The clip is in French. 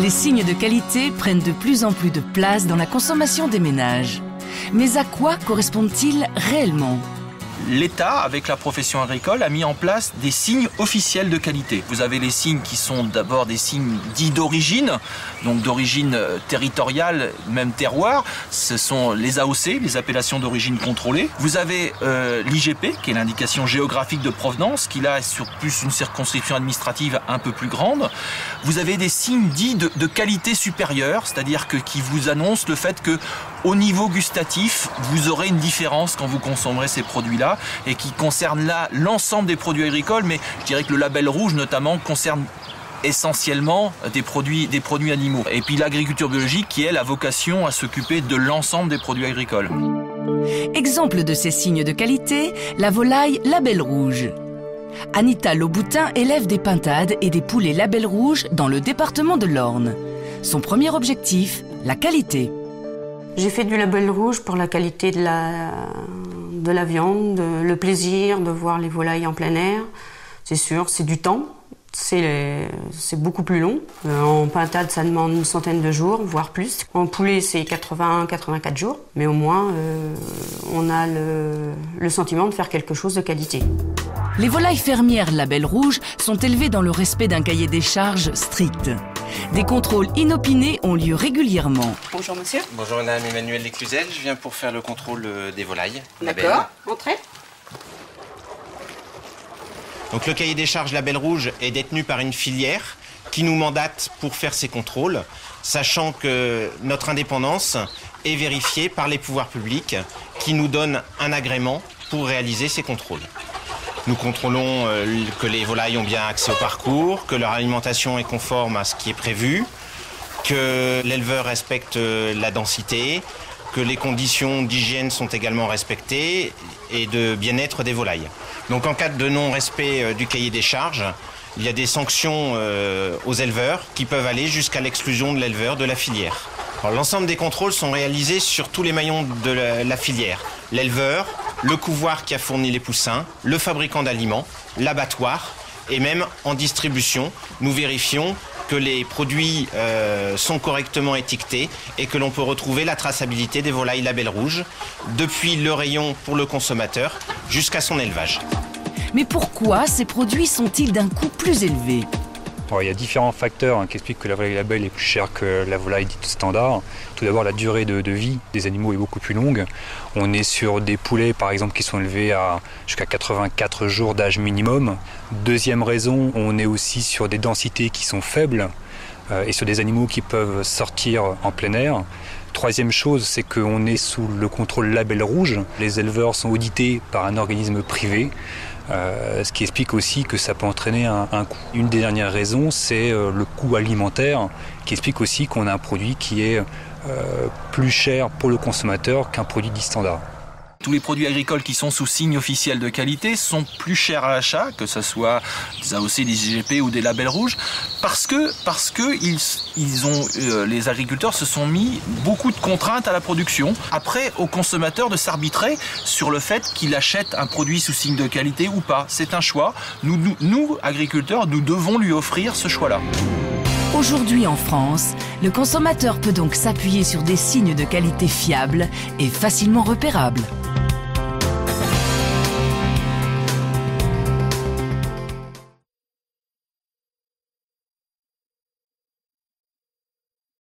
Les signes de qualité prennent de plus en plus de place dans la consommation des ménages. Mais à quoi correspondent-ils réellement ? L'État, avec la profession agricole, a mis en place des signes officiels de qualité. Vous avez les signes qui sont d'abord des signes dits d'origine, donc d'origine territoriale, même terroir. Ce sont les AOC, les appellations d'origine contrôlée. Vous avez l'IGP, qui est l'indication géographique de provenance, qui là est sur plus une circonscription administrative un peu plus grande. Vous avez des signes dits de qualité supérieure, c'est-à-dire qui vous annoncent le fait que au niveau gustatif, vous aurez une différence quand vous consommerez ces produits-là et qui concerne là l'ensemble des produits agricoles, mais je dirais que le label rouge notamment concerne essentiellement des produits animaux. Et puis l'agriculture biologique qui, elle, a vocation à s'occuper de l'ensemble des produits agricoles. Exemple de ces signes de qualité, la volaille label rouge. Anita Loboutin élève des pintades et des poulets label rouge dans le département de l'Orne. Son premier objectif, la qualité. J'ai fait du label rouge pour la qualité de la viande, le plaisir de voir les volailles en plein air. C'est sûr, c'est du temps, c'est beaucoup plus long. En pintade, ça demande une centaine de jours, voire plus. En poulet, c'est 81-84 jours, mais au moins, on a le sentiment de faire quelque chose de qualité. Les volailles fermières label rouge sont élevées dans le respect d'un cahier des charges strict. Des contrôles inopinés ont lieu régulièrement. Bonjour monsieur. Bonjour madame Emmanuelle Descluzel, je viens pour faire le contrôle des volailles. D'accord, entrez. Donc le cahier des charges label rouge est détenu par une filière qui nous mandate pour faire ces contrôles, sachant que notre indépendance est vérifiée par les pouvoirs publics qui nous donnent un agrément pour réaliser ces contrôles. Nous contrôlons que les volailles ont bien accès au parcours, que leur alimentation est conforme à ce qui est prévu, que l'éleveur respecte la densité, que les conditions d'hygiène sont également respectées et de bien-être des volailles. Donc en cas de non-respect du cahier des charges, il y a des sanctions aux éleveurs qui peuvent aller jusqu'à l'exclusion de l'éleveur de la filière. L'ensemble des contrôles sont réalisés sur tous les maillons de la filière. L'éleveur, le couvoir qui a fourni les poussins, le fabricant d'aliments, l'abattoir et même en distribution, nous vérifions que les produits sont correctement étiquetés et que l'on peut retrouver la traçabilité des volailles label rouge depuis le rayon pour le consommateur jusqu'à son élevage. Mais pourquoi ces produits sont-ils d'un coût plus élevé ? Alors, il y a différents facteurs qui expliquent que la volaille label est plus chère que la volaille dite standard. Tout d'abord, la durée de vie des animaux est beaucoup plus longue. On est sur des poulets, par exemple, qui sont élevés à jusqu'à 84 jours d'âge minimum. Deuxième raison, on est aussi sur des densités qui sont faibles et sur des animaux qui peuvent sortir en plein air. Troisième chose, c'est qu'on est sous le contrôle label rouge. Les éleveurs sont audités par un organisme privé. Ce qui explique aussi que ça peut entraîner un coût. Une des dernières raisons, c'est le coût alimentaire, qui explique aussi qu'on a un produit qui est plus cher pour le consommateur qu'un produit dit standard. Tous les produits agricoles qui sont sous signe officiel de qualité sont plus chers à l'achat, que ce soit des AOC, des IGP ou des labels rouges, parce que les agriculteurs se sont mis beaucoup de contraintes à la production. Après, au consommateur de s'arbitrer sur le fait qu'il achète un produit sous signe de qualité ou pas. C'est un choix. Nous, agriculteurs, nous devons lui offrir ce choix-là. Aujourd'hui en France, le consommateur peut donc s'appuyer sur des signes de qualité fiables et facilement repérables.